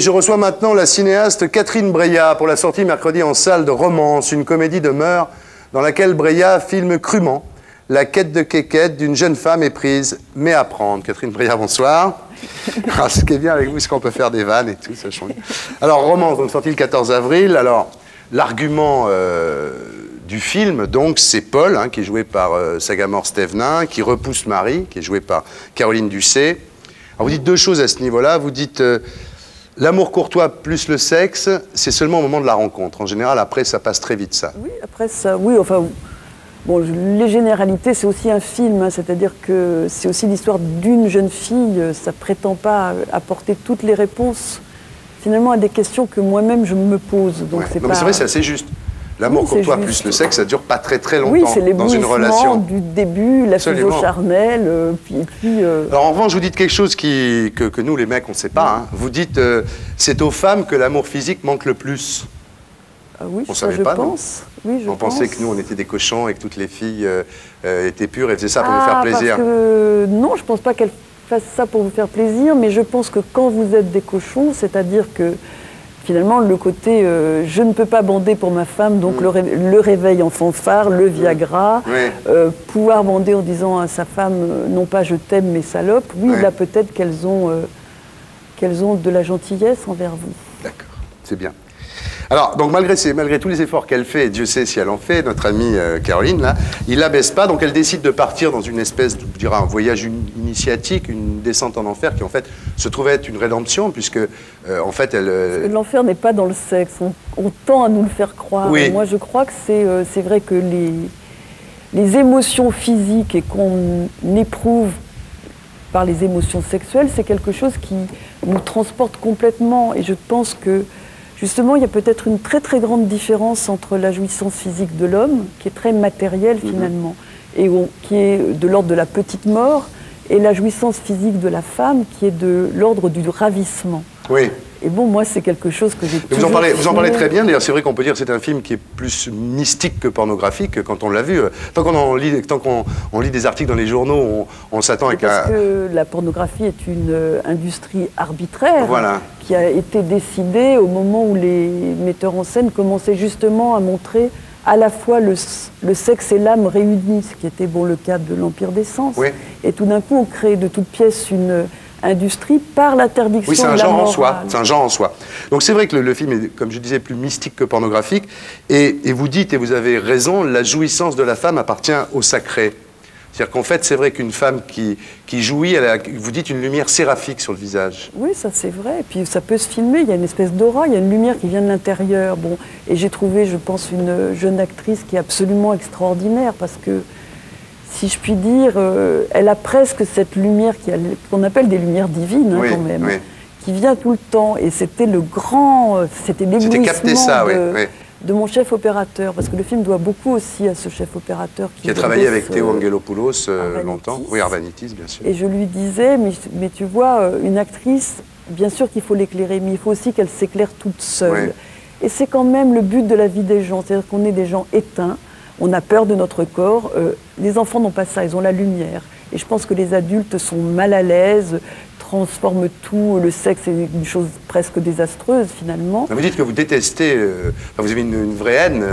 Je reçois maintenant la cinéaste Catherine Breillat pour la sortie mercredi en salle de Romance, une comédie de mœurs dans laquelle Breillat filme crûment la quête de Kékette d'une jeune femme éprise mais à prendre. Catherine Breillat, bonsoir. Alors, ce qui est bien avec vous, c'est qu'on peut faire des vannes et tout, ça change. Alors, Romance, donc sorti le 14 avril. Alors, l'argument du film, donc, c'est Paul, qui est joué par Sagamore Stevenin, qui repousse Marie, qui est jouée par Caroline Ducé. Alors, vous dites deux choses à ce niveau-là. Vous dites... l'amour courtois plus le sexe, c'est seulement au moment de la rencontre. En général, après, ça passe très vite, ça. Oui, après ça, oui, enfin... Bon, les généralités, c'est aussi un film, c'est-à-dire que c'est aussi l'histoire d'une jeune fille. Ça prétend pas apporter toutes les réponses, finalement, à des questions que moi-même, je me pose. Donc, c'est pas... c'est vrai, c'est assez juste. L'amour courtois plus le sexe, ça dure pas très longtemps dans une relation. Du début, la fusion charnelle, puis... Alors en revanche, vous dites quelque chose que nous, les mecs, on ne sait pas. Vous dites, c'est aux femmes que l'amour physique manque le plus. Ah oui, on savait pas, pense. Oui, je on pense. pensait que nous, on était des cochons et que toutes les filles étaient pures et faisaient ça pour nous faire plaisir. Parce que, non, je ne pense pas qu'elles fassent ça pour vous faire plaisir, mais je pense que quand vous êtes des cochons, c'est-à-dire que finalement, le côté je ne peux pas bander pour ma femme, donc le réveil en fanfare, le Viagra, pouvoir bander en disant à sa femme non pas je t'aime mais salope, là peut-être qu'elles ont de la gentillesse envers vous. D'accord, c'est bien. Alors, donc malgré tous les efforts qu'elle fait, et Dieu sait si elle en fait, notre amie Caroline, là, il la baisse pas, donc elle décide de partir dans une espèce, je dirais, un voyage initiatique, une descente en enfer, qui en fait se trouvait être une rédemption, puisque en fait elle... L'enfer n'est pas dans le sexe, on tend à nous le faire croire. Oui. Moi je crois que c'est vrai que les émotions physiques et qu'on éprouve par les émotions sexuelles, c'est quelque chose qui nous transporte complètement, et je pense que justement, il y a peut-être une très grande différence entre la jouissance physique de l'homme, qui est très matérielle finalement, et qui est de l'ordre de la petite mort, et la jouissance physique de la femme, qui est de l'ordre du ravissement. Oui. Et bon, moi, c'est quelque chose que j'ai toujours... Vous en parlez très bien, d'ailleurs, c'est vrai qu'on peut dire que c'est un film qui est plus mystique que pornographique quand on l'a vu. Tant qu'on lit des articles dans les journaux, on s'attend à... Parce que la pornographie est une industrie arbitraire qui a été décidée au moment où les metteurs en scène commençaient justement à montrer à la fois le sexe et l'âme réunis, ce qui était le cas de l'Empire des Sens. Oui. Et tout d'un coup, on crée de toutes pièces une... industrie par l'interdiction de la morale. Oui, c'est un genre en soi. C'est un genre en soi. Donc c'est vrai que le film est, comme je disais, plus mystique que pornographique. Et vous dites, et vous avez raison, la jouissance de la femme appartient au sacré. C'est-à-dire qu'en fait, c'est vrai qu'une femme qui jouit, elle a, vous dites, une lumière séraphique sur le visage. Oui, ça c'est vrai. Et puis ça peut se filmer, il y a une espèce d'aura, il y a une lumière qui vient de l'intérieur. Bon, et j'ai trouvé, je pense, une jeune actrice qui est absolument extraordinaire parce que, si je puis dire, elle a presque cette lumière qu'on appelle des lumières divines, quand même, qui vient tout le temps. Et c'était c'était l'éblouissement de mon chef opérateur, parce que le film doit beaucoup aussi à ce chef opérateur qui a travaillé avec Théo Angelopoulos longtemps. Oui, Arvanitis, bien sûr. Et je lui disais, mais tu vois, une actrice, bien sûr qu'il faut l'éclairer, mais il faut aussi qu'elle s'éclaire toute seule. Oui. Et c'est quand même le but de la vie des gens, c'est-à-dire qu'on est des gens éteints. On a peur de notre corps. Les enfants n'ont pas ça, ils ont la lumière. Et je pense que les adultes sont mal à l'aise, transforment tout. Le sexe est une chose presque désastreuse, finalement. Vous dites que vous détestez, vous avez une vraie haine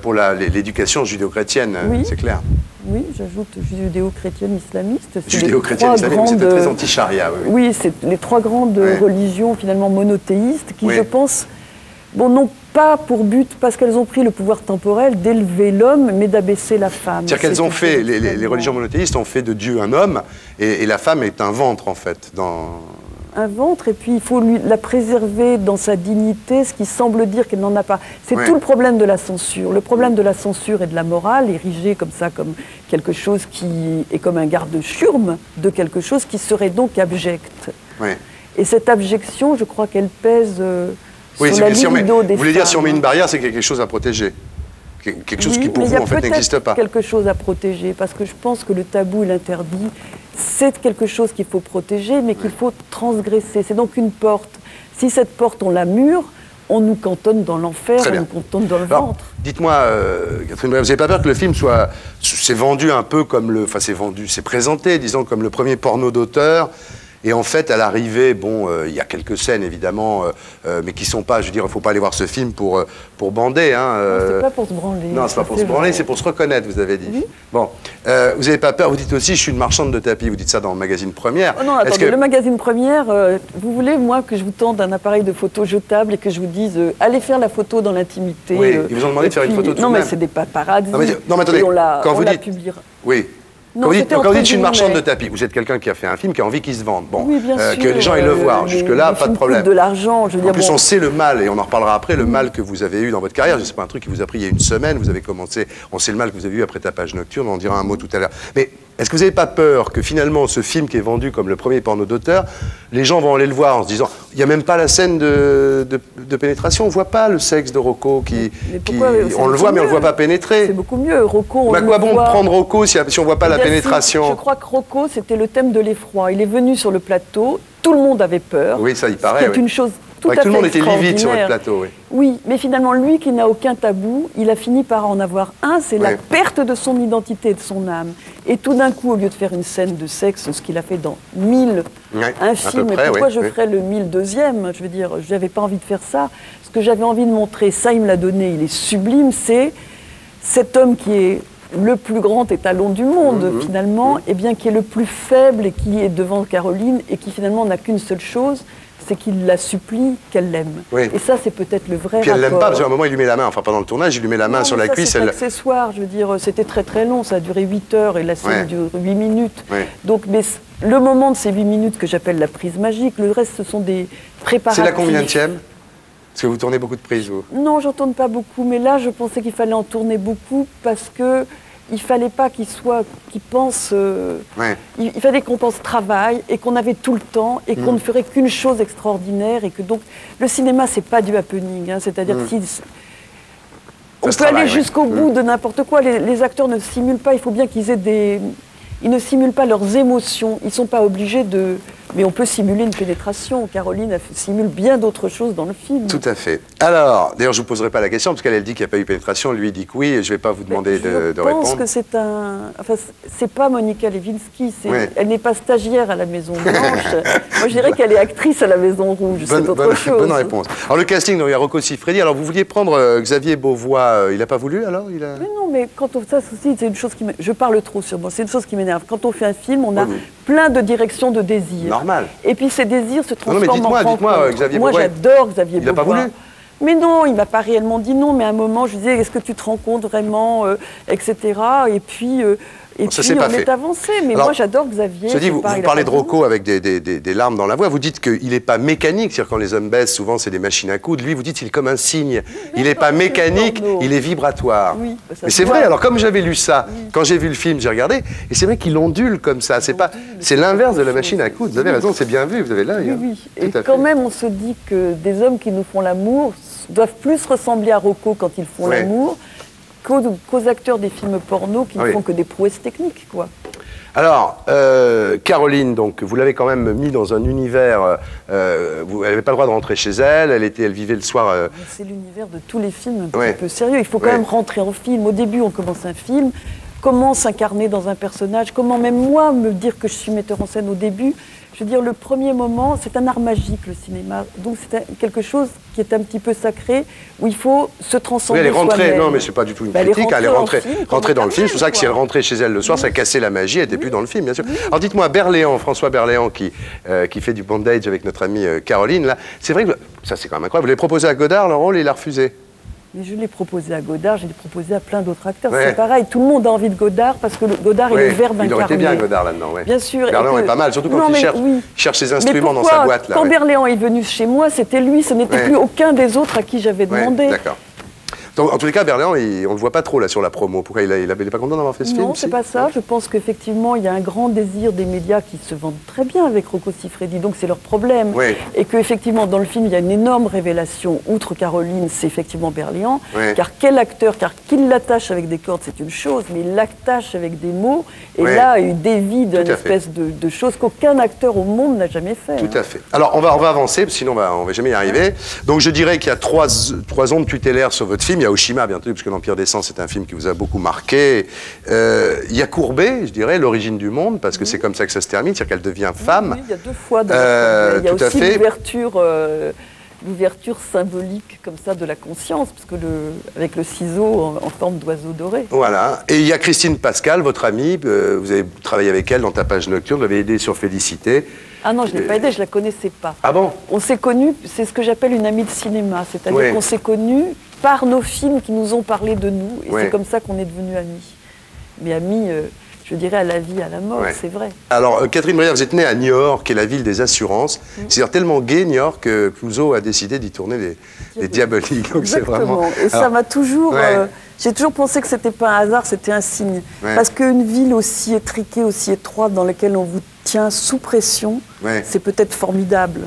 pour l'éducation judéo-chrétienne, c'est clair. Oui, j'ajoute judéo-chrétienne islamiste. Judéo-chrétienne islamiste, c'est très anti-charia. Oui, c'est les trois grandes religions, finalement, monothéistes, qui, je pense, n'ont pas pour but, parce qu'elles ont pris le pouvoir temporel, d'élever l'homme, mais d'abaisser la femme. C'est-à-dire qu'elles ont fait, les religions monothéistes ont fait de Dieu un homme, et la femme est un ventre, en fait. Un ventre, et puis il faut la préserver dans sa dignité, ce qui semble dire qu'elle n'en a pas. C'est tout le problème de la censure. Le problème de la censure et de la morale, érigée comme ça, comme quelque chose qui est comme un garde-chiourme de quelque chose qui serait donc abject. Et cette abjection, je crois qu'elle pèse... Oui, vous voulez dire si on met une barrière, c'est quelque chose à protéger. Quelque chose qui pour vous en fait n'existe pas. Quelque chose à protéger, parce que je pense que le tabou et l'interdit, c'est quelque chose qu'il faut protéger, mais qu'il faut transgresser. C'est donc une porte. Si cette porte, on la mure, on nous cantonne dans l'enfer, on nous cantonne dans le ventre. Dites-moi, Catherine Breillat, vous n'avez pas peur que le film c'est vendu un peu comme c'est présenté, disons, comme le premier porno d'auteur. Et en fait, à l'arrivée, bon, il y a quelques scènes, évidemment, mais qui sont pas, je veux dire, il ne faut pas aller voir ce film pour bander. Hein, c'est pas pour se branler. Non, c'est pas pour se branler, c'est pour se reconnaître, vous avez dit. Oui. Bon, vous n'avez pas peur, vous dites aussi, je suis une marchande de tapis, vous dites ça dans le magazine Première. Oh non, attendez, le magazine Première, vous voulez, moi, que je vous tende un appareil de photo jetable et que je vous dise, allez faire la photo dans l'intimité. Oui, ils vous ont demandé de faire une photo tout non, de même. mais c'est des paparazzis. Non, mais attendez, quand vous dites... publiera. Oui. Non, quand vous dites je suis une marchande de tapis, vous êtes quelqu'un qui a fait un film qui a envie qu'il se vende. Bon, oui, bien sûr, que les gens aient le voir. Jusque-là, pas de problème. De l'argent, je veux dire. En plus, on sait le mal, et on en reparlera après, le mal que vous avez eu dans votre carrière. C'est pas un truc qui vous a pris il y a une semaine. Vous avez commencé, on sait le mal que vous avez eu après Tapage Nocturne. On en dira un mot tout à l'heure. Mais est-ce que vous n'avez pas peur que finalement, ce film qui est vendu comme le premier porno d'auteur, les gens vont aller le voir en se disant, il n'y a même pas la scène de pénétration, on ne voit pas le sexe de Rocco on le voit, mais on ne le voit pas pénétrer. C'est beaucoup mieux. Rocco, mais à quoi bon prendre Rocco si on ne voit pas la pénétration? Je crois que Rocco, c'était le thème de l'effroi. Il est venu sur le plateau, tout le monde avait peur. Oui, ça, il paraît. C'est une chose tout à fait tout le monde était extraordinaire. livide sur le plateau, oui. Oui, mais finalement, lui qui n'a aucun tabou, il a fini par en avoir un, c'est la perte de son identité et de son âme. Et tout d'un coup, au lieu de faire une scène de sexe, ce qu'il a fait dans 1000, un film, mais pourquoi je ferais le 1002e? Je veux dire, je n'avais pas envie de faire ça. Ce que j'avais envie de montrer, ça, il me l'a donné, il est sublime, c'est cet homme qui est le plus grand étalon du monde, finalement, et bien qui est le plus faible et qui est devant Caroline et qui finalement n'a qu'une seule chose, c'est qu'il la supplie qu'elle l'aime. Oui. Et ça, c'est peut-être le vrai rapport. Puis elle l'aime pas, parce qu'à un moment, il lui met la main, enfin pendant le tournage, il lui met la main sur la cuisse. C'est accessoire, je veux dire, c'était très très long, ça a duré 8 heures et la scène dure 8 minutes. Donc, mais le moment de ces 8 minutes que j'appelle la prise magique, le reste, ce sont des préparatifs. C'est la combienième? Parce que vous tournez beaucoup de prises, vous? Non, j'en tourne pas beaucoup, mais là, je pensais qu'il fallait en tourner beaucoup parce que il fallait pas qu'il pense. Il fallait qu'on pense travail et qu'on avait tout le temps et qu'on ne ferait qu'une chose extraordinaire et que donc le cinéma c'est pas du happening, hein, c'est-à-dire on peut aller jusqu'au bout de n'importe quoi. Les acteurs ne simulent pas. Il faut bien qu'ils aient ils ne simulent pas leurs émotions. Ils sont pas obligés de. Mais on peut simuler une pénétration. Caroline simule bien d'autres choses dans le film. Tout à fait. Alors, d'ailleurs, je ne vous poserai pas la question, parce qu'elle dit qu'il n'y a pas eu pénétration, lui il dit que oui, et je ne vais pas vous demander de répondre. Je pense que c'est Enfin, c'est pas Monica Lewinsky, elle n'est pas stagiaire à la Maison Blanche. Moi, je dirais qu'elle est actrice à la Maison Rouge, c'est autre chose. Bonne réponse. Alors, le casting, donc, il y a Rocco Siffredi. Alors, vous vouliez prendre Xavier Beauvois, il n'a pas voulu, alors Mais non, mais quand on... Ça aussi, c'est une chose qui... Je parle trop sur moi, c'est une chose qui m'énerve. Quand on fait un film, on a plein de directions de désirs. Normal. Et puis ces désirs se transforment en rencontre. Dites-moi, Xavier Beauvois. Moi, j'adore Xavier Beauvois. Il n'a pas voulu. Mais non, il m'a pas réellement dit non, mais à un moment, je disais, est-ce que tu te rends compte vraiment, etc. Et puis on est avancé. Mais alors, moi, j'adore Xavier. Je dis, vous parlez de Rocco avec des larmes dans la voix. Vous dites qu'il n'est pas mécanique. C'est-à-dire quand les hommes baissent, souvent, c'est des machines à coudre. Lui, vous dites qu'il est comme un cygne. Il n'est pas mécanique, il est vibratoire. Oui, mais c'est vrai. Alors, comme j'avais lu ça, quand j'ai vu le film, j'ai regardé. Et c'est vrai qu'il ondule comme ça. C'est l'inverse de la machine à coudre. Vous avez raison, c'est bien vu. Vous avez l'œil. Oui. Et quand même, on se dit que des hommes qui nous font l'amour doivent plus ressembler à Rocco quand ils font l'amour qu'aux acteurs des films porno qui ne font que des prouesses techniques, quoi. Alors, Caroline, donc, vous l'avez quand même mis dans un univers, elle n'avait pas le droit de rentrer chez elle, elle vivait le soir... C'est l'univers de tous les films un peu sérieux, il faut quand même rentrer en film. Au début, on commence un film, comment s'incarner dans un personnage, comment même moi me dire que je suis metteur en scène au début. Je veux dire, le premier moment, c'est un art magique, le cinéma. Donc c'est quelque chose qui est un petit peu sacré, où il faut se transcender elle est rentrée, soi-même. non mais c'est pas du tout une critique, elle est rentrée dans le film. C'est pour ça que si elle rentrait chez elle le soir, ça cassait la magie, elle n'était plus dans le film, bien sûr. Alors dites-moi, François Berléand, qui fait du bondage avec notre amie Caroline, là, c'est vrai que, ça c'est quand même incroyable, vous l'avez proposé à Godard, le rôle, et il a refusé. Mais je l'ai proposé à Godard, je l'ai proposé à plein d'autres acteurs. C'est pareil, tout le monde a envie de Godard parce que Godard est le verbe incarné. Il aurait été bien Godard là-dedans, Bien sûr. Berléand est pas mal, surtout quand il cherche ses instruments dans sa boîte. Là, quand Berléand est venu chez moi, c'était lui, ce n'était plus aucun des autres à qui j'avais demandé. D'accord. En tous les cas, Berléand, on ne le voit pas trop là sur la promo. Pourquoi il n'est pas content d'avoir fait ce film? Non, c'est pas ça. Je pense qu'effectivement, il y a un grand désir des médias qui se vendent très bien avec Rocco Siffredi, donc c'est leur problème. Et qu'effectivement, dans le film, il y a une énorme révélation. Outre Caroline, c'est effectivement Berléand. Car quel acteur, qu'il l'attache avec des cordes, c'est une chose, mais il l'attache avec des mots. Et là, il dévie d'une espèce de chose qu'aucun acteur au monde n'a jamais fait. Tout à fait. Alors, on va avancer, sinon on va jamais y arriver. Donc, je dirais qu'il y a trois ondes tutélaires sur votre film. Il y a Aoshima, bien entendu, parce que l'Empire des Sens, c'est un film qui vous a beaucoup marqué. Il y a Courbet, je dirais, L'origine du monde, parce que c'est comme ça que ça se termine, c'est-à-dire qu'elle devient femme. Oui, il y a 2 fois dans il y a aussi l'ouverture symbolique comme ça de la conscience, parce que avec le ciseau en forme d'oiseau doré. Voilà. Et il y a Christine Pascal, votre amie, vous avez travaillé avec elle dans Tapage nocturne, vous l'avez aidée sur Félicité. Ah non, je ne l'ai pas aidée, je ne la connaissais pas. Ah bon? On s'est connus, c'est ce que j'appelle une amie de cinéma, c'est-à-dire qu'on s'est connus par nos films qui nous ont parlé de nous, et c'est comme ça qu'on est devenus amis. Mais amis, je dirais à la vie, à la mort, c'est vrai. Alors, Catherine Breillat, vous êtes née à Niort, qui est la ville des assurances. C'est tellement gai, Niort, que Clouzot a décidé d'y tourner les diaboliques. Donc c'est vraiment... Et ça m'a toujours... j'ai toujours pensé que c'était pas un hasard, c'était un signe. Parce qu'une ville aussi étriquée, aussi étroite, dans laquelle on vous tient sous pression, c'est peut-être formidable.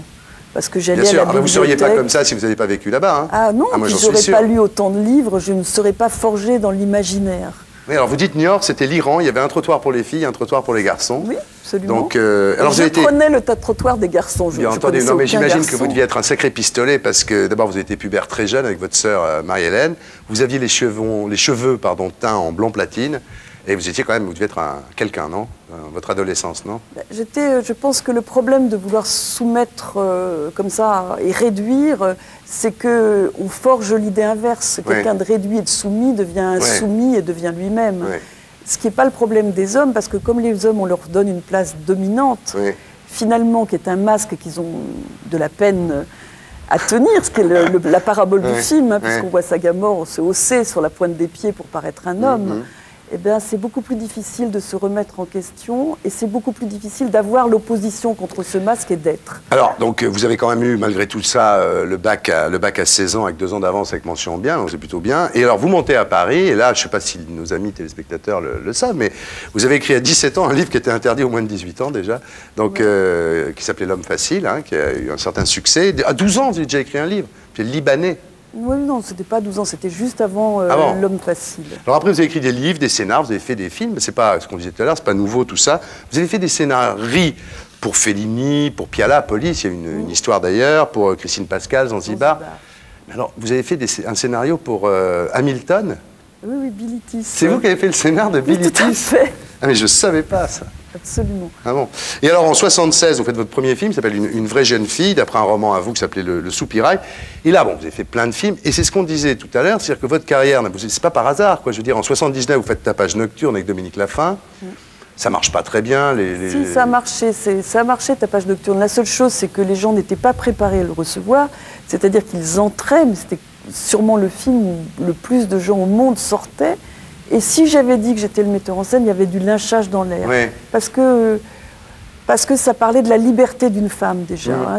Parce que j'allais à la bibliothèque. Vous ne seriez pas comme ça si vous n'avez pas vécu là-bas. Hein. Ah non, je n'aurais pas lu autant de livres, je ne serais pas forgée dans l'imaginaire. Oui, alors vous dites Niort, c'était l'Iran, il y avait un trottoir pour les filles, un trottoir pour les garçons. Oui, absolument. Donc, alors je prenais le trottoir des garçons. Bien entendu, non mais j'imagine que vous deviez être un sacré pistolet parce que d'abord vous avez été pubère très jeune avec votre sœur Marie-Hélène. Vous aviez les cheveux teints en blond platine et vous étiez quand même, vous deviez être quelqu'un, non? Votre adolescence, non? Je pense que le problème de vouloir soumettre comme ça et réduire, c'est qu'on forge l'idée inverse. Quelqu'un de réduit et de soumis devient soumis et devient lui-même. Ce qui n'est pas le problème des hommes, parce que comme les hommes, on leur donne une place dominante, finalement, qui est un masque qu'ils ont de la peine à tenir, ce qui est la parabole du film, hein, puisqu'on voit Sagamore se hausser sur la pointe des pieds pour paraître un homme. Eh bien, c'est beaucoup plus difficile de se remettre en question et c'est beaucoup plus difficile d'avoir l'opposition contre ce masque et d'être. Alors, donc, vous avez quand même eu, malgré tout ça, le bac à 16 ans avec 2 ans d'avance avec mention bien, donc c'est plutôt bien. Et alors, vous montez à Paris, et là, je ne sais pas si nos amis téléspectateurs le savent, mais vous avez écrit à 17 ans un livre qui était interdit aux moins de 18 ans déjà, donc, qui s'appelait L'homme facile, hein, qui a eu un certain succès. À 12 ans, vous avez déjà écrit un livre, c'est libanais. Oui, non, c'était pas à 12 ans, c'était juste avant L'homme facile. Alors après, vous avez écrit des livres, des scénars, vous avez fait des films, c'est pas ce qu'on disait tout à l'heure, c'est pas nouveau tout ça. Vous avez fait des scénarii pour Fellini, pour Piala, Police, il y a une histoire d'ailleurs, pour Christine Pascal, Zanzibar. Alors, vous avez fait un scénario pour Hamilton? Oui, Billy Tiss. C'est vous qui avez fait le scénar de Billy Tiss? Tout à fait. Ah, mais je savais pas ça. Absolument. Ah bon. Et alors en 76, vous faites votre premier film qui s'appelle Une vraie jeune fille, d'après un roman à vous qui s'appelait Le Soupirail. Et là, bon, vous avez fait plein de films. Et c'est ce qu'on disait tout à l'heure, c'est-à-dire que votre carrière, c'est pas par hasard, quoi. Je veux dire, en 79, vous faites Tapage nocturne avec Dominique Laffin. Ça marche pas très bien. Si, ça a marché, Tapage nocturne. La seule chose, c'est que les gens n'étaient pas préparés à le recevoir. C'est-à-dire qu'ils entraient, mais c'était sûrement le film où le plus de gens au monde sortaient. Et si j'avais dit que j'étais le metteur en scène, il y avait du lynchage dans l'air. Parce que ça parlait de la liberté d'une femme, déjà. Hein.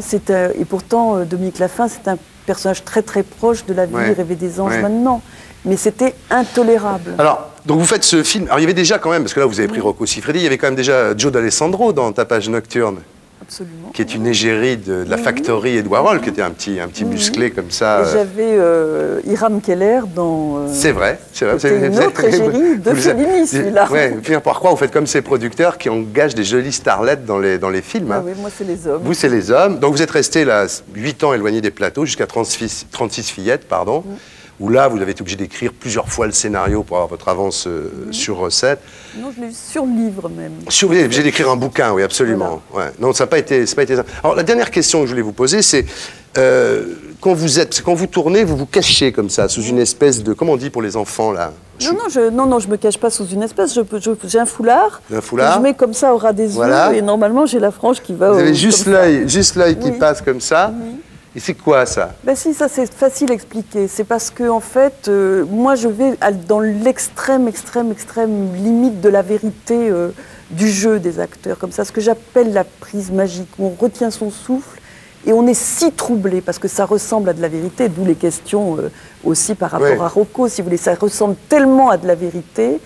Et pourtant, Dominique Laffin, c'est un personnage très très proche de la vie rêvée des anges maintenant. Mais c'était intolérable. Alors, donc vous faites ce film. Alors il y avait déjà quand même, parce que là vous avez pris Rocco Siffredi, il y avait quand même déjà Joe D'Alessandro dans Tapage nocturne. Absolument. Qui est une égérie de la Factory Edouard Roll, qui était un petit musclé comme ça. Et j'avais Hiram Keller dans... c'est vrai. C'était une autre égérie de Fellini, celui-là. Oui, finir par croire, vous faites comme ces producteurs qui engagent des jolies starlettes dans les films. Ah oui, moi c'est les hommes. Vous, c'est les hommes. Donc vous êtes resté là 8 ans éloigné des plateaux, jusqu'à 36 fillettes, pardon. Où là, vous avez été obligé d'écrire plusieurs fois le scénario pour avoir votre avance sur recette. Non, je l'ai eu sur livre même. Vous êtes obligé d'écrire un bouquin, oui, absolument. Voilà. Ouais. Non, ça n'a pas été ça. Alors, la dernière question que je voulais vous poser, c'est quand vous tournez, vous vous cachez comme ça, sous une espèce de... Comment on dit pour les enfants, là? Non, je me cache pas sous une espèce. J'ai un foulard. Un foulard. Que je mets comme ça au ras des yeux. Et normalement, j'ai la frange qui va... Vous avez juste l'œil qui passe comme ça. Et c'est quoi ça? Ben si, ça c'est facile à expliquer. C'est parce que en fait, moi je vais dans l'extrême limite de la vérité du jeu des acteurs, comme ça, ce que j'appelle la prise magique, où on retient son souffle et on est si troublé parce que ça ressemble à de la vérité, d'où les questions aussi par rapport à Rocco, si vous voulez, ça ressemble tellement à de la vérité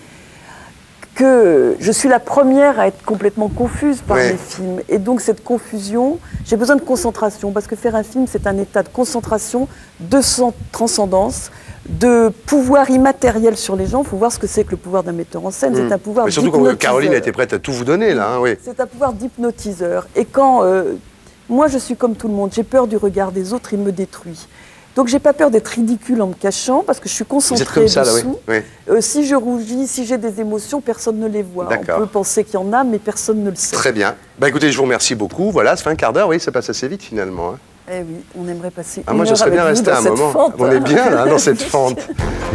que je suis la première à être complètement confuse par mes films. Et donc cette confusion, j'ai besoin de concentration, parce que faire un film, c'est un état de concentration, de transcendance, de pouvoir immatériel sur les gens. Il faut voir ce que c'est que le pouvoir d'un metteur en scène. C'est un pouvoir d'hypnotiseur. Surtout quand Caroline était prête à tout vous donner, là. Hein, c'est un pouvoir d'hypnotiseur. Et quand... moi, je suis comme tout le monde. J'ai peur du regard des autres, il me détruit. Donc j'ai pas peur d'être ridicule en me cachant parce que je suis concentrée Vous êtes comme ça, dessous. là, oui. Si je rougis, si j'ai des émotions, personne ne les voit. On peut penser qu'il y en a, mais personne ne le sait. Très bien. Bah écoutez, je vous remercie beaucoup. Voilà, ça fait un quart d'heure, oui, ça passe assez vite finalement. Hein. Eh oui, on aimerait passer moi, je serais bien resté un moment. Fente. On est bien là, dans cette fente.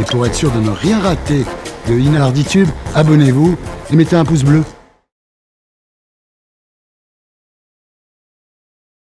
Et pour être sûr de ne rien rater de Inarditube, abonnez-vous et mettez un pouce bleu.